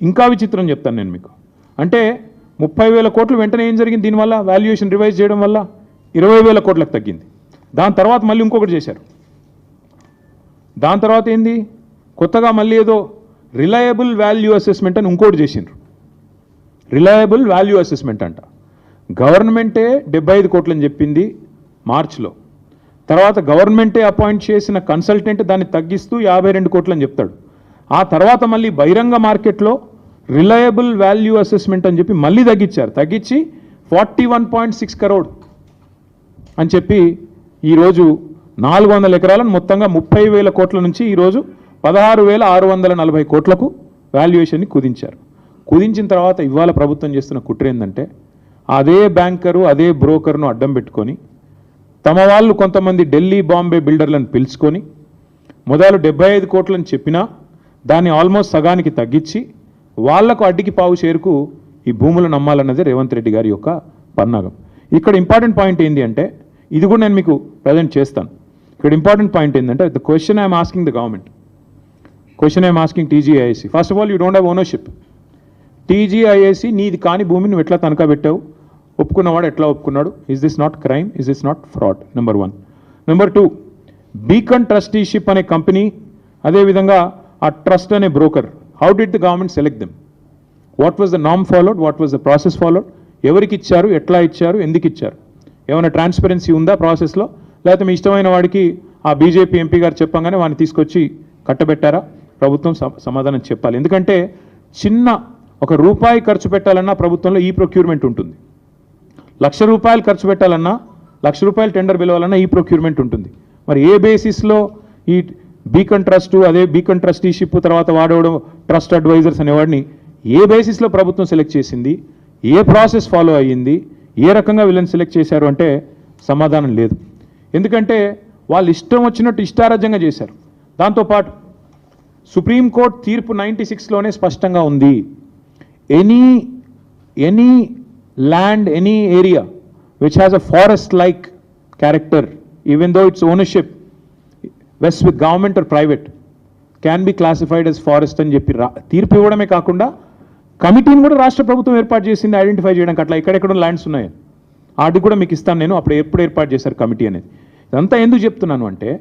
ఇంకా విచిత్రం చెప్తాను నేను మీకు. అంటే 30,000 కోట్లు వెంటనే ఏం జరిగింది? దీనివల్ల వాల్యుయేషన్ రివైజ్ చేయడం వల్ల 20,000 కోట్లకు తగ్గింది. దాని తర్వాత మళ్ళీ ఇంకొకటి చేశారు. దాని తర్వాత ఏంది? కొత్తగా మళ్ళీ ఏదో రిలయబుల్ వాల్యూ అసెస్మెంట్ అని ఇంకోటి చేసిండ్రు. రిలయబుల్ వాల్యూ అసెస్మెంట్ అంట. గవర్నమెంటే 75 కోట్లు అని చెప్పింది మార్చిలో. తర్వాత గవర్నమెంటే అపాయింట్ చేసిన కన్సల్టెంట్ దాన్ని తగ్గిస్తూ 52 కోట్లు అని చెప్తాడు. ఆ తర్వాత మళ్ళీ బహిరంగ మార్కెట్లో రిలయబుల్ వాల్యూ అసెస్మెంట్ అని చెప్పి మళ్ళీ తగ్గించారు. తగ్గించి 41.6 crore అని చెప్పి ఈరోజు 400 ఎకరాలను మొత్తంగా 30,000 కోట్ల నుంచి ఈరోజు 16,640 కోట్లకు వాల్యుయేషన్ని కుదించారు. కుదించిన తర్వాత ఇవాళ ప్రభుత్వం చేస్తున్న కుట్ర ఏంటంటే అదే బ్యాంకరు అదే బ్రోకర్ను అడ్డం పెట్టుకొని తమ వాళ్ళు కొంతమంది ఢిల్లీ బాంబే బిల్డర్లను పిలుచుకొని మొదలు 75 కోట్లని చెప్పినా దాన్ని ఆల్మోస్ట్ సగానికి తగ్గించి వాళ్లకు అడ్డికి పావు షేరుకు ఈ భూములను నమ్మాలన్నదే రేవంత్ రెడ్డి గారి యొక్క పన్నాగం. ఇక్కడ ఇంపార్టెంట్ పాయింట్ ఏంటి అంటే, ఇది కూడా నేను మీకు ప్రజెంట్ చేస్తాను. ఇక్కడ ఇంపార్టెంట్ పాయింట్ ఏంటంటే, the question I'm asking the government, question I'm asking TGIAC. First of all, you don't have ownership. TGIAC నీది కాని భూమిని నువ్వు ఎట్లా తనఖా పెట్టావు, ఒప్పుకున్నవాడు ఎట్లా ఒప్పుకున్నాడు? Is this not crime? Is this not fraud? Number 1. Number 2, Beacon trusteeship అనే కంపెనీ, అదేవిధంగా ఆ ట్రస్ట్ అనే broker, how did the government select them? What was the నామ్ followed? What was the process followed? ఎవరికి ఇచ్చారు, ఎట్లా ఇచ్చారు, ఎందుకు ఇచ్చారు? ఏమైనా ట్రాన్స్పరెన్సీ ఉందా ప్రాసెస్లో? లేకపోతే మీ ఇష్టమైన వాడికి ఆ బీజేపీ ఎంపీ గారు చెప్పంగానే వాడిని తీసుకొచ్చి కట్టబెట్టారా? ప్రభుత్వం సమాధానం చెప్పాలి. ఎందుకంటే చిన్న ఒక రూపాయి ఖర్చు పెట్టాలన్నా ప్రభుత్వంలో ఈ ప్రొక్యూర్మెంట్ ఉంటుంది. ₹1,00,000 ఖర్చు పెట్టాలన్నా, ₹1,00,000 టెండర్ పిలవాలన్నా ఈ ప్రొక్యూర్మెంట్ ఉంటుంది. మరి ఏ బేసిస్లో ఈ బీకన్ ట్రస్ట్, అదే బీకన్ ట్రస్టీషిప్, తర్వాత వాడవడం ట్రస్ట్ అడ్వైజర్స్ అనేవాడిని ఏ బేసిస్లో ప్రభుత్వం సెలెక్ట్ చేసింది? ఏ ప్రాసెస్ ఫాలో అయ్యింది? ఏ రకంగా వీళ్ళని సెలెక్ట్ చేశారు అంటే సమాధానం లేదు. ఎందుకంటే వాళ్ళు ఇష్టం వచ్చినట్టు ఇష్టారాజ్యంగా చేశారు. దాంతోపాటు సుప్రీంకోర్టు తీర్పు 96లోనే స్పష్టంగా ఉంది, any land, any area which has a forest like character, even though its ownership vest with government or private, can be classified as forest అని చెప్పి తీర్పు ఇవ్వడమే కాకుండా కమిటీని కూడా రాష్ట్ర ప్రభుత్వం ఏర్పాటు చేసింది ఐడెంటిఫై చేయడానికి. అట్లా ఎక్కడెక్కడ ల్యాండ్స్ ఉన్నాయి వాటికి కూడా మీకు ఇస్తాను నేను, అప్పుడు ఎప్పుడు ఏర్పాటు చేశారు కమిటీ అనేది. ఇదంతా ఎందుకు చెప్తున్నాను అంటే,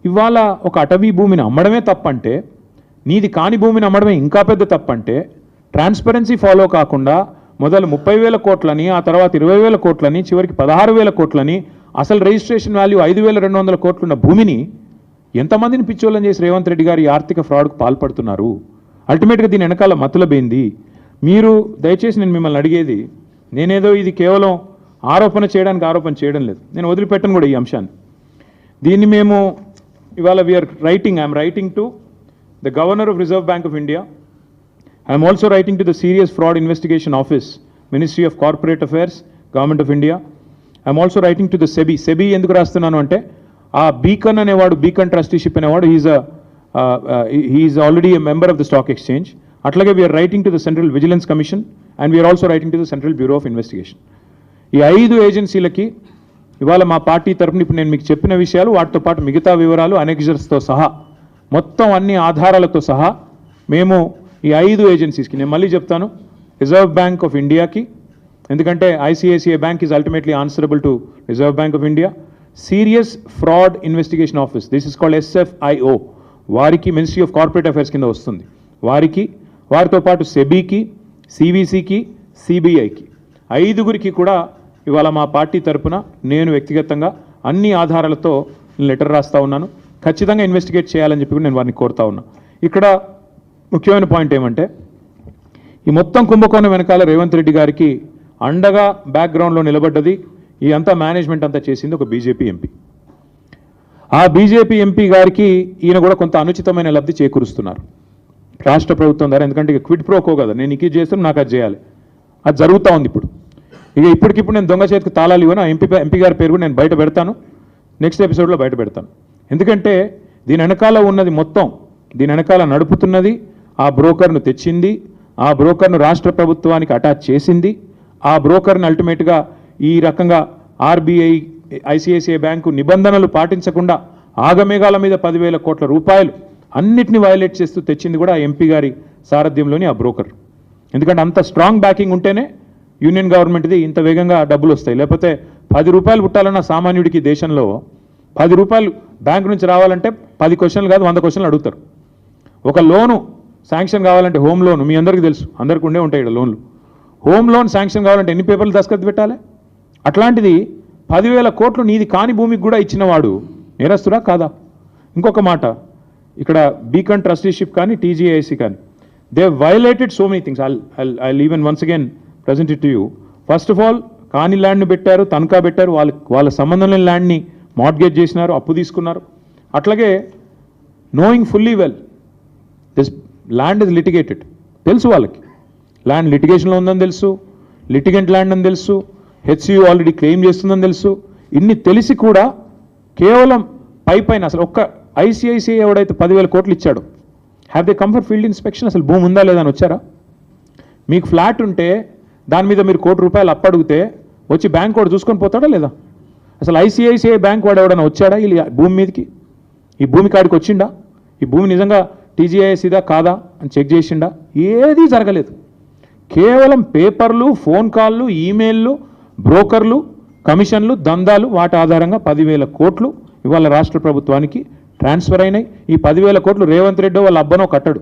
ఇవాళ ఒక అటవీ భూమిని అమ్మడమే తప్పంటే, నీది కాని భూమిని అమ్మడమే ఇంకా పెద్ద తప్పంటే, ట్రాన్స్పరెన్సీ ఫాలో కాకుండా మొదలు 30,000 కోట్లని, ఆ తర్వాత 20,000 కోట్లని, చివరికి 16,000 కోట్లని, అసలు రిజిస్ట్రేషన్ వాల్యూ 5,200 కోట్లున్న భూమిని ఎంతమందిని పిచ్చోళ్ళని చేసి రేవంత్ రెడ్డి గారు ఈ ఆర్థిక ఫ్రాడ్కు పాల్పడుతున్నారు? అల్టిమేట్గా దీని వెనకాల మతలబేంది? మీరు దయచేసి నేను మిమ్మల్ని అడిగేది, నేనేదో ఇది కేవలం ఆరోపణ చేయడం లేదు, నేను వదిలిపెట్టను కూడా ఈ అంశాన్ని. దీన్ని మేము ఇవాళ I'm writing to the governor of reserve bank of India, I'm also writing to the serious fraud investigation office, ministry of corporate affairs, government of India. I'm also writing to the SEBI ఎందుకు రాస్తున్నాను అంటే, ఆ Beacon అనేవాడు, Beacon trusteeship అనేవాడు, he is already a member of the stock exchange. అట్లాగే we are writing to the central vigilance commission and we are also writing to the central bureau of investigation. ఈ 5 ఏజెన్సీలకి ఇవాళ మా పార్టీ తరఫున ఇప్పుడు నేను మీకు చెప్పిన విషయాలు, వాటితో పాటు మిగతా వివరాలు అనెక్జర్స్తో సహా, మొత్తం అన్ని ఆధారాలతో సహా మేము ఈ 5 ఏజెన్సీస్కి, నేను మళ్ళీ చెప్తాను, రిజర్వ్ బ్యాంక్ ఆఫ్ ఇండియాకి, ఎందుకంటే ICICI bank is ultimately answerable to reserve bank of India, serious fraud investigation office, this is called SFIO, వారికి మినిస్ట్రీ ఆఫ్ కార్పొరేట్ అఫైర్స్ కింద వస్తుంది, వారితో పాటు సెబీకి, CVCకి, CBIకి, 5గురికి కూడా ఇవాళ మా పార్టీ తరఫున నేను వ్యక్తిగతంగా అన్ని ఆధారాలతో లెటర్ రాస్తా ఉన్నాను. ఖచ్చితంగా ఇన్వెస్టిగేట్ చేయాలని చెప్పి కూడా నేను వారిని కోరుతా ఉన్నా. ఇక్కడ ముఖ్యమైన పాయింట్ ఏమంటే, ఈ మొత్తం కుంభకోణం వెనకాల రేవంత్ రెడ్డి గారికి అండగా బ్యాక్గ్రౌండ్లో నిలబడ్డది, ఈ అంతా మేనేజ్మెంట్ అంతా చేసింది ఒక బీజేపీ ఎంపీ. ఆ బీజేపీ ఎంపీ గారికి ఈయన కూడా కొంత అనుచితమైన లబ్ధి చేకూరుస్తున్నారు రాష్ట్ర ప్రభుత్వం ద్వారా. ఎందుకంటే ఇక క్విడ్ ప్రోకో కదా, నేను ఇది చేస్తాను, నాకు అది చేయాలి, అది జరుగుతూ ఉంది ఇప్పుడు. ఇప్పటికిప్పుడు నేను దొంగ చేతికి తాళాలు ఇవ్వను, ఆ ఎంపీ గారి పేరు కూడా నేను బయట పెడతాను, నెక్స్ట్ ఎపిసోడ్లో బయట పెడతాను. ఎందుకంటే దీని వెనకాల ఉన్నది మొత్తం, దీని వెనకాల నడుపుతున్నది ఆ బ్రోకర్ను తెచ్చింది, ఆ బ్రోకర్ను రాష్ట్ర ప్రభుత్వానికి అటాచ్ చేసింది, ఆ బ్రోకర్ను అల్టిమేట్గా ఈ రకంగా RBI, ICICI బ్యాంకు నిబంధనలు పాటించకుండా ఆగమేఘాల మీద 10,000 కోట్ల రూపాయలు అన్నిటిని వయలేట్ చేస్తూ తెచ్చింది కూడా ఆ ఎంపీ గారి సారథ్యంలోని ఆ బ్రోకర్. ఎందుకంటే అంత స్ట్రాంగ్ బ్యాకింగ్ ఉంటేనే యూనియన్ గవర్నమెంట్ది ఇంత వేగంగా డబ్బులు వస్తాయి. లేకపోతే 10 రూపాయలు పుట్టాలన్న సామాన్యుడికి దేశంలో 10 రూపాయలు బ్యాంకు నుంచి రావాలంటే 10 క్వశ్చన్లు కాదు 100 క్వశ్చన్లు అడుగుతారు. ఒక లోను శాంక్షన్ కావాలంటే, హోమ్ లోన్ మీ అందరికీ తెలుసు, అందరికీ ఉండే ఉంటాయి ఇక్కడ లోన్లు. హోమ్ లోన్ శాంక్షన్ కావాలంటే ఎన్ని పేపర్లు దస్తఖత్ పెట్టాలి? అట్లాంటిది 10,000 కోట్లు నీది కాని భూమికి కూడా ఇచ్చినవాడు నేరస్తుడా కాదా? ఇంకొక మాట, ఇక్కడ బీకన్ ట్రస్టీషిప్ కానీ TGIC కానీ, they violated so many things. I even once again present it to you. First of all, కాని ల్యాండ్ని పెట్టారు, తనఖా పెట్టారు, వాళ్ళ సంబంధం లేని ల్యాండ్ని మార్ట్గేజ్ చేసినారు, అప్పు తీసుకున్నారు. అట్లాగే knowing fully well this land is litigated, తెలుసు వాళ్ళకి ల్యాండ్ లిటిగేషన్లో ఉందని తెలుసు, లిటిగెంట్ ల్యాండ్ అని తెలుసు, HCU ఆల్రెడీ క్లెయిమ్ చేస్తుందని తెలుసు. ఇన్ని తెలిసి కూడా కేవలం పైన అసలు ఒక్క ICICI ఎవడైతే 10,000 కోట్లు ఇచ్చాడు, have they come for field inspection? అసలు భూమి ఉందా లేదా అని వచ్చారా? మీకు ఫ్లాట్ ఉంటే దాని మీద మీరు ₹1,00,00,000 అప్పడిగితే వచ్చి బ్యాంక్ వాడు చూసుకొని పోతాడా లేదా? అసలు ఐసిఐసిఐ బ్యాంక్ వాడు ఎవడన్నా వచ్చాడా ఈ భూమి మీదకి? ఈ భూమి కాడికి వచ్చిండా? ఈ భూమి నిజంగా టీజీఐఎస్ ఇదా కాదా అని చెక్ చేసిండా? ఏదీ జరగలేదు. కేవలం పేపర్లు, ఫోన్ కాళ్ళు, ఈమెయిల్లు, బ్రోకర్లు, కమిషన్లు, దందాలు, వాటి ఆధారంగా 10,000 కోట్లు ఇవాళ రాష్ట్ర ప్రభుత్వానికి ట్రాన్స్ఫర్ అయినాయి. ఈ 10,000 కోట్లు రేవంత్ రెడ్డి వాళ్ళ అబ్బనో కట్టడు.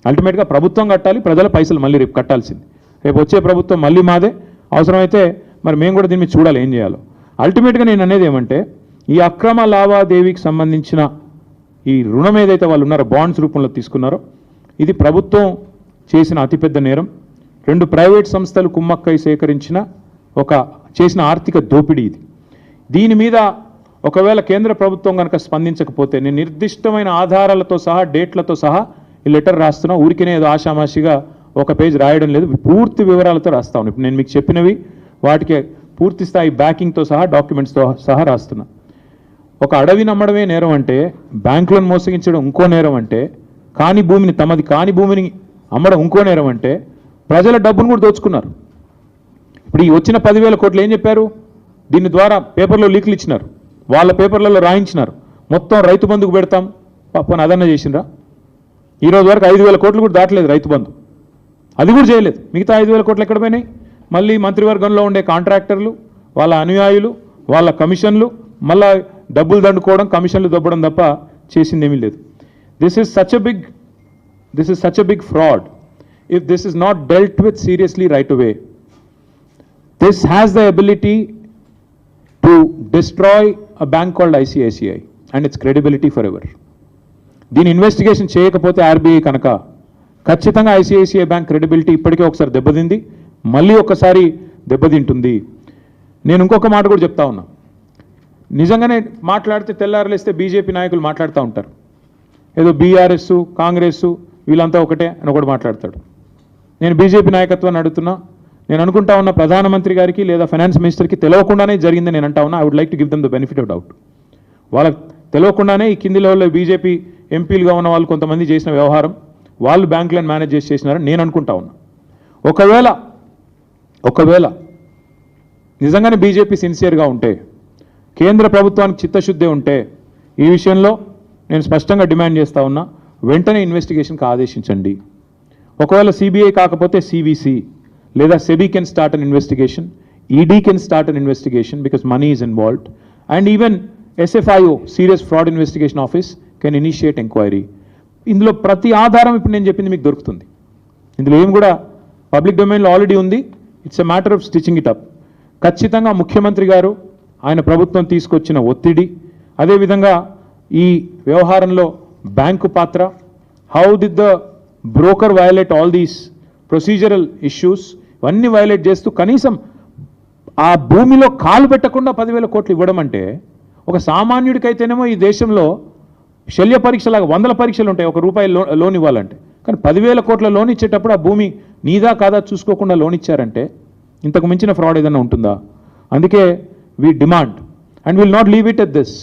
అల్టిమేట్గా ప్రభుత్వం కట్టాలి, ప్రజల పైసలు మళ్ళీ రేపు కట్టాల్సింది. రేపు వచ్చే ప్రభుత్వం మళ్ళీ మాదే. అవసరమైతే మరి మేము కూడా దీన్ని చూడాలి ఏం చేయాలో. అల్టిమేట్గా నేను అనేది ఏమంటే, ఈ అక్రమ లావాదేవీకి సంబంధించిన ఈ రుణం ఏదైతే వాళ్ళు ఉన్నారో, బాండ్స్ రూపంలో తీసుకున్నారో, ఇది ప్రభుత్వం చేసిన అతిపెద్ద నేరం. 2 ప్రైవేట్ సంస్థలు కుమ్మక్కై చేసిన ఆర్థిక దోపిడీ ఇది. దీని మీద ఒకవేళ కేంద్ర ప్రభుత్వం కనుక స్పందించకపోతే నేను నిర్దిష్టమైన ఆధారాలతో సహా, డేట్లతో సహా ఈ లెటర్ రాస్తున్నా. ఊరికినే ఏదో ఆషామాషిగా ఒక పేజ్ రాయడం లేదు, పూర్తి వివరాలతో రాస్తాను. ఇప్పుడు నేను మీకు చెప్పినవి వాటికి పూర్తి స్థాయి బ్యాకింగ్తో సహా, డాక్యుమెంట్స్తో సహా రాస్తున్నా. ఒక అడవి నమ్మడమే నేరం అంటే, బ్యాంకులను మోసగించడం ఇంకో నేరం అంటే, కాని భూమిని, తమది కాని భూమిని అమ్మడం ఇంకో నేరం అంటే, ప్రజల డబ్బును కూడా దోచుకున్నారు. ఇప్పుడు ఈ వచ్చిన 10,000 కోట్లు ఏం చెప్పారు? దీని ద్వారా పేపర్లో లీకులు ఇచ్చినారు, వాళ్ళ పేపర్లలో రాయించినారు, మొత్తం రైతు బంధుకు పెడతాం. పాపని అదన్నా చేసిండ్రా? ఈరోజు వరకు 5,000 కోట్లు కూడా దాటలేదు రైతు బంధు, అది కూడా చేయలేదు. మిగతా 5,000 కోట్లు ఎక్కడ పోయినాయి? మళ్ళీ మంత్రివర్గంలో ఉండే కాంట్రాక్టర్లు, వాళ్ళ అనుయాయులు, వాళ్ళ కమిషన్లు, మళ్ళా డబ్బులు దండుకోవడం, కమిషన్లు దొబ్బడం తప్ప చేసింది ఏమీ లేదు. This is such a big fraud. If this is not dealt with seriously right away, this has the ability to destroy a bank called ICICI and its credibility for ever. దీని ఇన్వెస్టిగేషన్ చేయకపోతే RBI కనుక ఖచ్చితంగా ICICI bank credibility ఇప్పటికే ఒకసారి దెబ్బతింది, మళ్ళీ ఒకసారి దెబ్బతింటుంది. నేను ఇంకొక మాట కూడా చెప్తా ఉన్నా. నిజంగానే మాట్లాడితే తెల్లారలేస్తే బీజేపీ నాయకులు మాట్లాడుతూ ఉంటారు, ఏదో బీఆర్ఎస్, కాంగ్రెస్ వీళ్ళంతా ఒకటే అని ఒకటి మాట్లాడతాడు. నేను బీజేపీ నాయకత్వాన్ని అడుగుతున్నా. నేను అనుకుంటా ఉన్న ప్రధానమంత్రి గారికి లేదా ఫైనాన్స్ మినిస్టర్కి తెలియకుండానే జరిగిందని నేను అంటా ఉన్నా. I would like to give them the benefit of doubt. వాళ్ళకి తెలియకుండానే ఈ కింది లెవెల్లో బీజేపీ ఎంపీలుగా ఉన్న వాళ్ళు కొంతమంది చేసిన వ్యవహారం, వాళ్ళు బ్యాంకులను మేనేజ్ చేసినారని నేను అనుకుంటా ఉన్నా. ఒకవేళ నిజంగానే బీజేపీ సిన్సియర్గా ఉంటే, కేంద్ర ప్రభుత్వానికి చిత్తశుద్ధి ఉంటే, ఈ విషయంలో నేను స్పష్టంగా డిమాండ్ చేస్తూ ఉన్నా, వెంటనే ఇన్వెస్టిగేషన్కి ఆదేశించండి. ఒకవేళ సిబిఐ కాకపోతే సివిసి లేదా SEBI can start an investigation, ED can start an investigation because money is involved, and even SFIO, serious fraud investigation office, can initiate enquiry. ఇందులో ప్రతి ఆధారం ఇప్పుడు నేను చెప్పింది మీకు దొరుకుతుంది. ఇందులో ఏం కూడా పబ్లిక్ డొమైన్లో ఆల్రెడీ ఉంది. It's a matter of stitching it up. ఖచ్చితంగా ముఖ్యమంత్రి గారు, ఆయన ప్రభుత్వం తీసుకొచ్చిన ఒత్తిడి, అదేవిధంగా ఈ వ్యవహారంలో బ్యాంకు పాత్ర, how did the broker violate all these procedural issues, ఇవన్నీ వయలేట్ చేస్తూ కనీసం ఆ భూమిలో కాలు పెట్టకుండా 10,000 కోట్లు ఇవ్వడం అంటే, ఒక సామాన్యుడికైతేనేమో ఈ దేశంలో శల్య పరీక్షలాగా 100 పరీక్షలు ఉంటాయి ఒక రూపాయి లోన్ ఇవ్వాలంటే. కానీ 10,000 కోట్ల లోన్ ఇచ్చేటప్పుడు ఆ భూమి నీదా కాదా చూసుకోకుండా లోన్ ఇచ్చారంటే ఇంతకు మించిన ఫ్రాడ్ ఏదైనా ఉంటుందా? అందుకే we demand and will not leave it at this.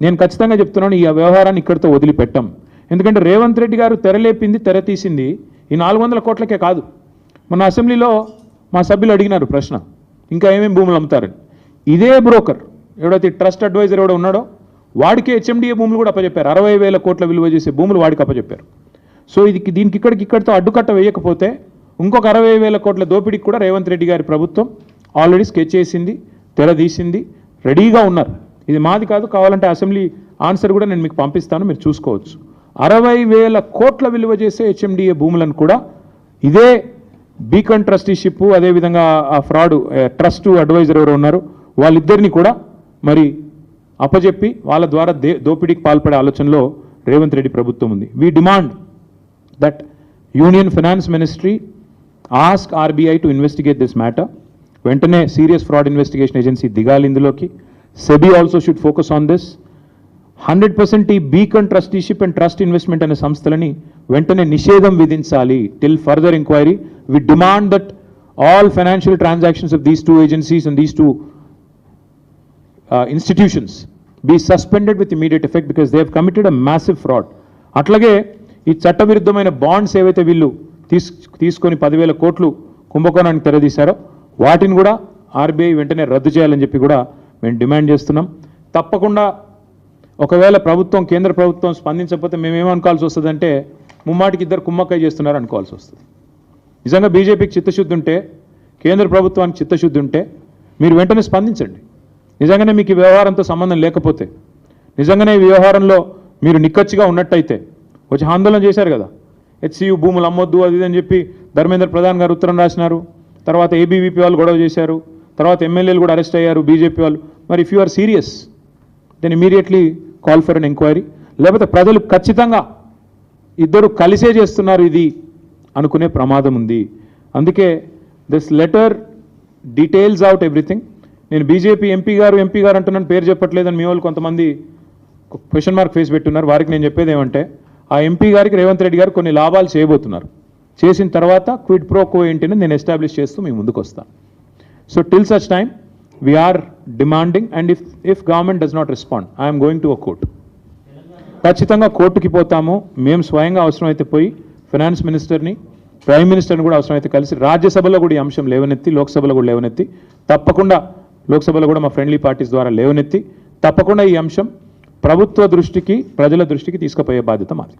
నేను ఖచ్చితంగా చెప్తున్నాను, ఈ వ్యవహారాన్ని ఇక్కడితో వదిలిపెట్టాం. ఎందుకంటే రేవంత్ రెడ్డి గారు తెరలేపింది, తెర తీసింది ఈ 400 కోట్లకే కాదు. మన అసెంబ్లీలో మా సభ్యులు అడిగినారు ప్రశ్న, ఇంకా ఏమేమి భూములు అమ్ముతారని. ఇదే బ్రోకర్ ఎవడైతే ట్రస్ట్ అడ్వైజర్ ఎవడో ఉన్నాడో వాడికి HMDA భూములు కూడా అప్పచెప్పారు. 60,000 కోట్ల విలువ చేసే భూములు వాడికి అప్పచెప్పారు. సో దీనికి ఇక్కడితో అడ్డుకట్ట వేయకపోతే ఇంకొక 60,000 కోట్ల దోపిడీకి కూడా రేవంత్ రెడ్డి గారి ప్రభుత్వం ఆల్రెడీ స్కెచ్ చేసింది, తెరదీసింది, రెడీగా ఉన్నారు. ఇది మాది కాదు, కావాలంటే అసెంబ్లీ ఆన్సర్ కూడా నేను మీకు పంపిస్తాను, మీరు చూసుకోవచ్చు. 60,000 కోట్ల విలువ చేసే HMDA భూములను కూడా ఇదే బీకన్ ట్రస్టీషిప్, అదేవిధంగా ఆ ఫ్రాడ్ ట్రస్ట్ అడ్వైజర్ ఎవరు ఉన్నారు వాళ్ళిద్దరిని కూడా మరి అప్పచెప్పి వాళ్ళ ద్వారా దోపిడీకి పాల్పడే ఆలోచనలో రేవంత్ రెడ్డి ప్రభుత్వం ఉంది. We demand that union finance ministry ask RBI to investigate this matter. వెంటనే సీరియస్ ఫ్రాడ్ ఇన్వెస్టిగేషన్ ఏజెన్సీ దిగాలి ఇందులోకి. SEBI also should focus on this. 100% ఈ Beacon trusteeship and trust investment అనే సంస్థలని వెంటనే నిషేధం విధించాలి till further enquiry. We demand that all financial transactions of these 2 agencies and these 2 institutions be suspended with immediate effect because they have committed a massive fraud. అట్లాగే ఈ చట్టవిరుద్ధమైన bonds ఏవైతే వీళ్ళు తీసుకొని 10,000 కోట్లు కుంభకోణానికి తెరదీశారో వాటిని కూడా ఆర్బీఐ వెంటనే రద్దు చేయాలని చెప్పి కూడా మేము డిమాండ్ చేస్తున్నాం. తప్పకుండా ఒకవేళ ప్రభుత్వం, కేంద్ర ప్రభుత్వం స్పందించకపోతే మేమేమనుకోవాల్సి వస్తుందంటే ముమ్మాటికి ఇద్దరు కుమ్మక్కై చేస్తున్నారు అనుకోవాల్సి వస్తుంది. నిజంగా బీజేపీకి చిత్తశుద్ధి ఉంటే, కేంద్ర ప్రభుత్వానికి చిత్తశుద్ధి ఉంటే మీరు వెంటనే స్పందించండి. నిజంగానే మీకు ఈ వ్యవహారంతో సంబంధం లేకపోతే, నిజంగానే ఈ వ్యవహారంలో మీరు నిక్కచ్చిగా ఉన్నట్టయితే వచ్చి ఆందోళన చేశారు కదా, హెచ్సియు భూములు అమ్మొద్దు అది ఇది అని చెప్పి ధర్మేంద్ర ప్రధాన్ గారు ఉత్తరం రాసినారు. తర్వాత ఏబీవీపీ వాళ్ళు గొడవ చేశారు. తర్వాత ఎమ్మెల్యేలు కూడా అరెస్ట్ అయ్యారు, బీజేపీ వాళ్ళు. మరి if you are serious then immediately call for an enquiry. లేకపోతే ప్రజలు ఖచ్చితంగా ఇద్దరు కలిసే చేస్తున్నారు ఇది అనుకునే ప్రమాదం ఉంది. అందుకే this letter details out everything. నేను బీజేపీ ఎంపీ గారు అంటున్నాను, పేరు చెప్పట్లేదని మీ వాళ్ళు కొంతమంది క్వశ్చన్ మార్క్ ఫేస్ పెట్టున్నారు. వారికి నేను చెప్పేది ఏమంటే, ఆ ఎంపీ గారికి రేవంత్ రెడ్డి గారు కొన్ని లాభాలు చేయబోతున్నారు. చేసిన తర్వాత క్విడ్ ప్రోకో ఏంటని నేను ఎస్టాబ్లిష్ చేస్తూ మీ ముందుకు వస్తాను. So till such time we are demanding, and if government does not respond I'm going to a court. ఖచ్చితంగా కోర్టుకి పోతాము. మేము స్వయంగా అవసరమైతే పోయి ఫైనాన్స్ మినిస్టర్ని, ప్రైమ్ మినిస్టర్ని కూడా అవసరమైతే కలిసి రాజ్యసభలో కూడా ఈ అంశం లేవనెత్తి, లోక్సభలో కూడా లేవనెత్తి, తప్పకుండా లోక్సభలో కూడా మా ఫ్రెండ్లీ పార్టీస్ ద్వారా లేవనెత్తి తప్పకుండా ఈ అంశం ప్రభుత్వ దృష్టికి, ప్రజల దృష్టికి తీసుకుపోయే బాధ్యత మాది.